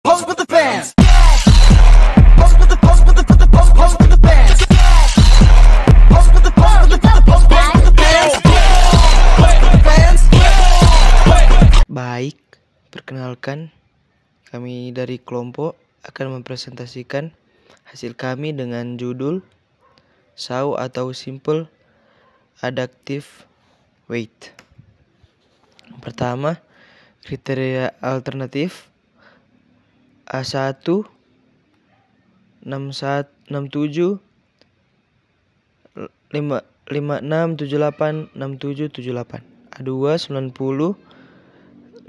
Pose with the fans. Pose with the pose with the pose with the fans. Pose with the pose with the pose with the fans. Pose with the fans. Baik, perkenalkan, kami dari kelompok akan mempresentasikan hasil kami dengan judul SAW atau Simple Adaptive Weight. Pertama, kriteria alternatif A1 67 56 78 67 78, A2 90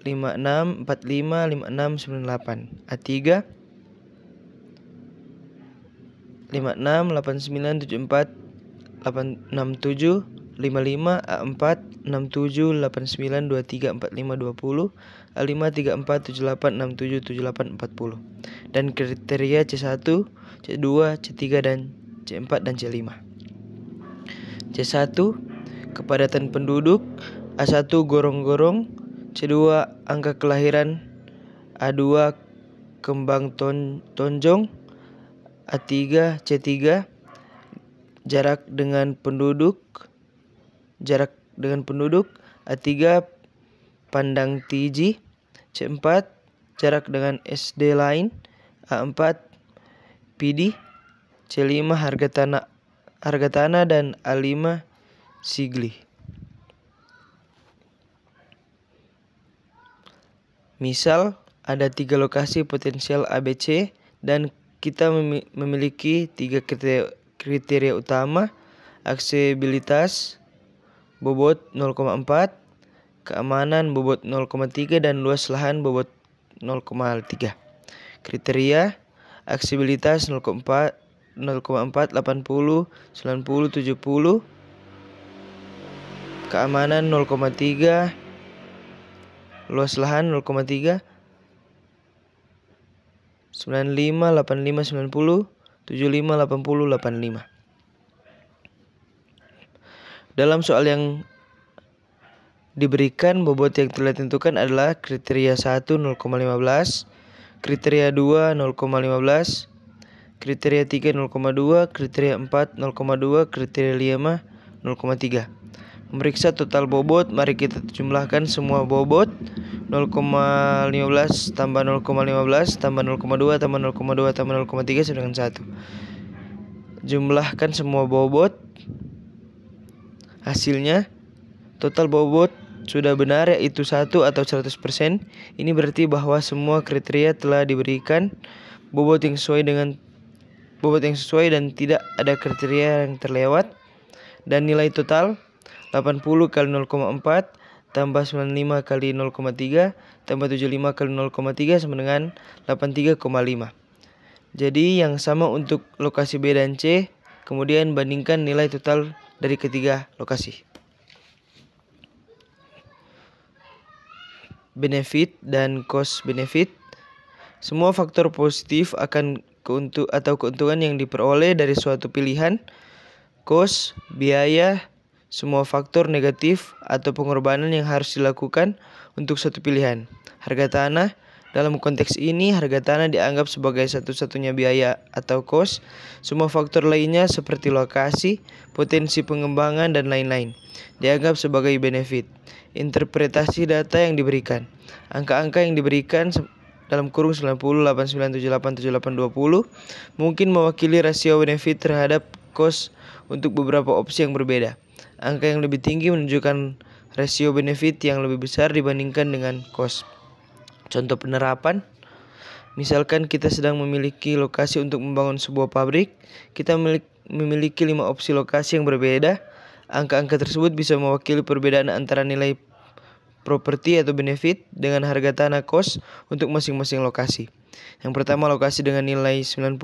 56 45 56 98, A3 56 89 74 867 55, A4 67 89 23 45 20, A5 34 78 67 78 40. Dan kriteria C1, C2, C3 dan C4 dan C5. C1 kepadatan penduduk, A1 gorong-gorong, C2 angka kelahiran, A2 kembang tonjong, A3 C3 jarak dengan penduduk, A3 pandang TG, C4 jarak dengan SD lain, A4 PD, C5 harga tanah dan A5 sigli. Misal ada 3 lokasi potensial ABC dan kita memiliki 3 kriteria utama: aksesibilitas bobot 0,4, keamanan bobot 0,3 dan luas lahan bobot 0,3. Kriteria aksesibilitas 0,4 80 90 70, keamanan 0,3, luas lahan 0,3, 95 85 90 75 80 85. Dalam soal yang diberikan, bobot yang telah ditentukan adalah kriteria 1 0,15, kriteria 2 0,15, kriteria 3 0,2, kriteria 4 0,2, kriteria 5 0,3. Memeriksa total bobot, mari kita jumlahkan semua bobot. 0,15 tambah 0,15 tambah 0,2 tambah 0,2 tambah 0,3 sama dengan 1. Jumlahkan semua bobot. Hasilnya total bobot sudah benar, yaitu 1 atau 100%. Ini berarti bahwa semua kriteria telah diberikan bobot yang sesuai dan tidak ada kriteria yang terlewat. Dan nilai total 80 kali 0,4 tambah 95 kali 0,3 tambah 75 kali 0,3 sama dengan 83,5. Jadi yang sama untuk lokasi B dan C. Kemudian bandingkan nilai total dari ketiga lokasi. Benefit dan cost benefit. Semua faktor positif akan keuntungan yang diperoleh dari suatu pilihan. Cost, biaya, semua faktor negatif atau pengorbanan yang harus dilakukan untuk suatu pilihan. Harga tanah, dalam konteks ini harga tanah dianggap sebagai satu-satunya biaya atau cost. Semua faktor lainnya seperti lokasi, potensi pengembangan dan lain-lain dianggap sebagai benefit. Interpretasi data yang diberikan. Angka-angka yang diberikan dalam kurung 90, 89, 78, 78, 20 mungkin mewakili rasio benefit terhadap cost untuk beberapa opsi yang berbeda. Angka yang lebih tinggi menunjukkan rasio benefit yang lebih besar dibandingkan dengan cost. Contoh penerapan, misalkan kita sedang memiliki lokasi untuk membangun sebuah pabrik, kita memiliki 5 opsi lokasi yang berbeda. Angka-angka tersebut bisa mewakili perbedaan antara nilai properti atau benefit dengan harga tanah cost untuk masing-masing lokasi. Yang pertama, lokasi dengan nilai 90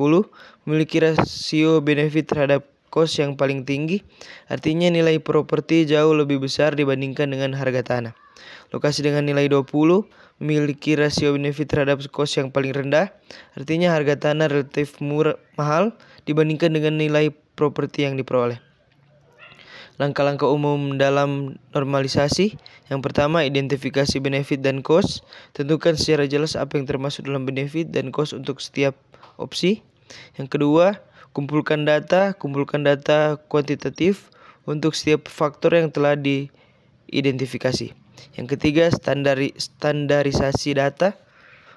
memiliki rasio benefit terhadap cost yang paling tinggi, artinya nilai properti jauh lebih besar dibandingkan dengan harga tanah. Lokasi dengan nilai 20 memiliki rasio benefit terhadap cost yang paling rendah, artinya harga tanah relatif mahal dibandingkan dengan nilai properti yang diperoleh. Langkah-langkah umum dalam normalisasi. Yang pertama, identifikasi benefit dan cost. Tentukan secara jelas apa yang termasuk dalam benefit dan cost untuk setiap opsi. Yang kedua, kumpulkan data kuantitatif untuk setiap faktor yang telah diidentifikasi. Yang ketiga, standarisasi data.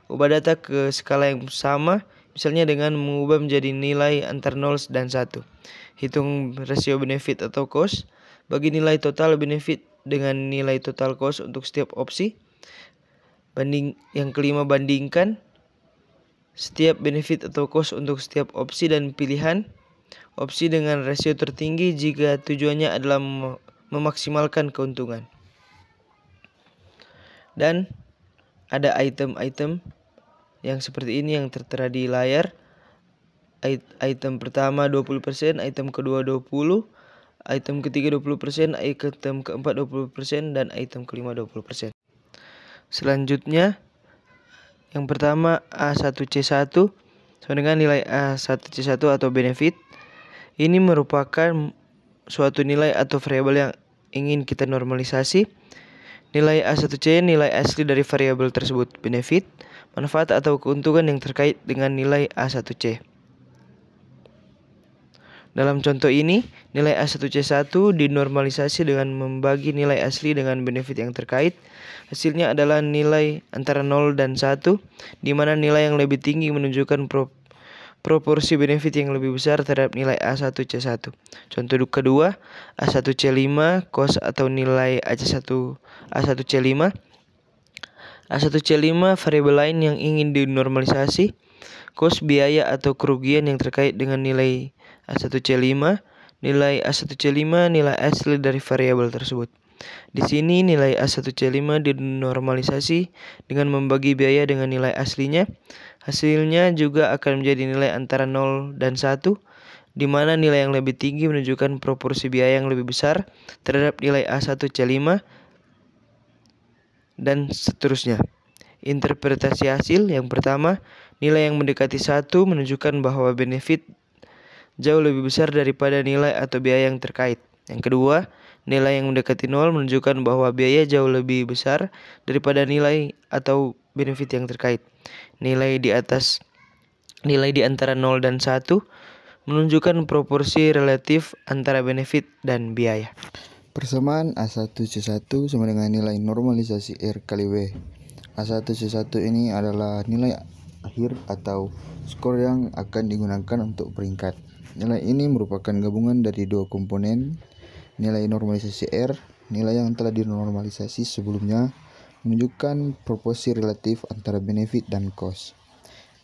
Ubah data ke skala yang sama, misalnya dengan mengubah menjadi nilai antara 0 dan 1. Hitung rasio benefit atau cost. Bagi nilai total benefit dengan nilai total cost untuk setiap opsi. Yang kelima, bandingkan setiap benefit atau cost untuk setiap opsi dan pilihan. Opsi dengan rasio tertinggi jika tujuannya adalah memaksimalkan keuntungan. Dan ada item-item yang seperti ini yang tertera di layar. Item pertama 20%, item kedua 20%, item ketiga 20%, item keempat 20%, dan item kelima 20%. Selanjutnya, yang pertama A1C1 sama dengan nilai A1C1 atau benefit. Ini merupakan suatu nilai atau variabel yang ingin kita normalisasi. Nilai A1C nilai asli dari variabel tersebut, benefit, manfaat atau keuntungan yang terkait dengan nilai A1C. Dalam contoh ini, nilai A1C1 dinormalisasi dengan membagi nilai asli dengan benefit yang terkait. Hasilnya adalah nilai antara 0 dan 1, di mana nilai yang lebih tinggi menunjukkan proporsi benefit yang lebih besar terhadap nilai A1C1. Contoh kedua, A1C5, cost atau nilai A1C5. A1C5 variabel lain yang ingin dinormalisasi. Cost, biaya atau kerugian yang terkait dengan nilai A1C5. Nilai A1C5 nilai asli dari variabel tersebut. Di sini nilai A1C5 dinormalisasi dengan membagi biaya dengan nilai aslinya. Hasilnya juga akan menjadi nilai antara 0 dan 1, di mana nilai yang lebih tinggi menunjukkan proporsi biaya yang lebih besar terhadap nilai A1C5 dan seterusnya. Interpretasi hasil. Yang pertama, nilai yang mendekati 1 menunjukkan bahwa benefit jauh lebih besar daripada nilai atau biaya yang terkait. Yang kedua, nilai yang mendekati 0 menunjukkan bahwa biaya jauh lebih besar daripada nilai atau benefit yang terkait. Nilai di antara 0 dan 1 menunjukkan proporsi relatif antara benefit dan biaya. Persamaan A1C1 sama dengan nilai normalisasi R kali W. A1C1 ini adalah nilai akhir atau skor yang akan digunakan untuk peringkat. Nilai ini merupakan gabungan dari dua komponen, nilai normalisasi R, nilai yang telah dinormalisasi sebelumnya, menunjukkan proporsi relatif antara benefit dan cost.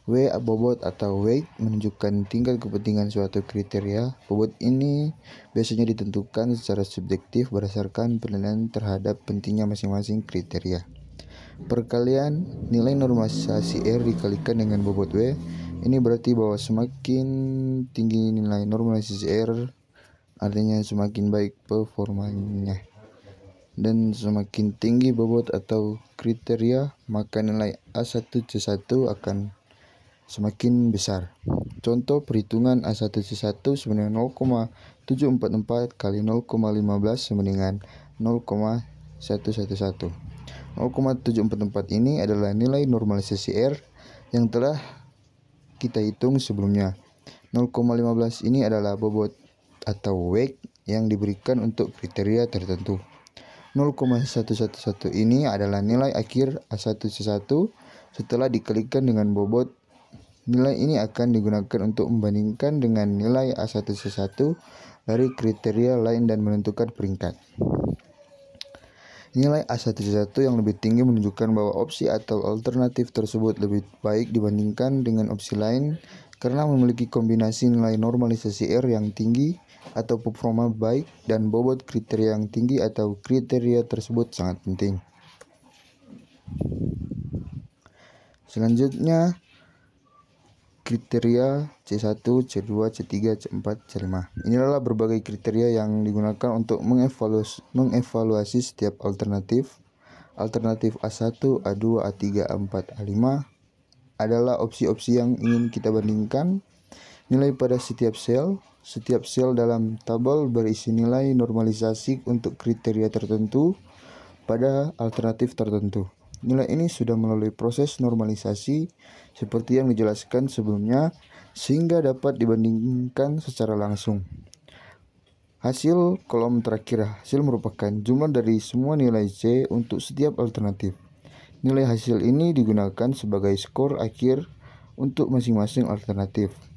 W, bobot atau weight, menunjukkan tingkat kepentingan suatu kriteria. Bobot ini biasanya ditentukan secara subjektif berdasarkan penilaian terhadap pentingnya masing-masing kriteria. Perkalian nilai normalisasi R dikalikan dengan bobot W. Ini berarti bahwa semakin tinggi nilai normalisasi R, artinya semakin baik performanya. Dan semakin tinggi bobot atau kriteria, maka nilai A1C1 akan semakin besar. Contoh perhitungan A1C1 sama dengan 0,744 kali 0,15 sama dengan 0,111. 0,744 ini adalah nilai normalisasi R yang telah kita hitung sebelumnya. 0,15 ini adalah bobot atau weight yang diberikan untuk kriteria tertentu. 0,111 ini adalah nilai akhir A1C1 setelah dikalikan dengan bobot. Nilai ini akan digunakan untuk membandingkan dengan nilai A1C1 dari kriteria lain dan menentukan peringkat. Nilai A1C1 yang lebih tinggi menunjukkan bahwa opsi atau alternatif tersebut lebih baik dibandingkan dengan opsi lain karena memiliki kombinasi nilai normalisasi R yang tinggi atau performa baik dan bobot kriteria yang tinggi atau kriteria tersebut sangat penting. Selanjutnya, kriteria C1, C2, C3, C4, C5. Inilah berbagai kriteria yang digunakan untuk mengevaluasi setiap alternatif. Alternatif A1, A2, A3, A4, A5 adalah opsi-opsi yang ingin kita bandingkan. Nilai pada setiap sel. Setiap sel dalam tabel berisi nilai normalisasi untuk kriteria tertentu pada alternatif tertentu. Nilai ini sudah melalui proses normalisasi seperti yang dijelaskan sebelumnya sehingga dapat dibandingkan secara langsung. Hasil kolom terakhir. Hasil merupakan jumlah dari semua nilai C untuk setiap alternatif. Nilai hasil ini digunakan sebagai skor akhir untuk masing-masing alternatif.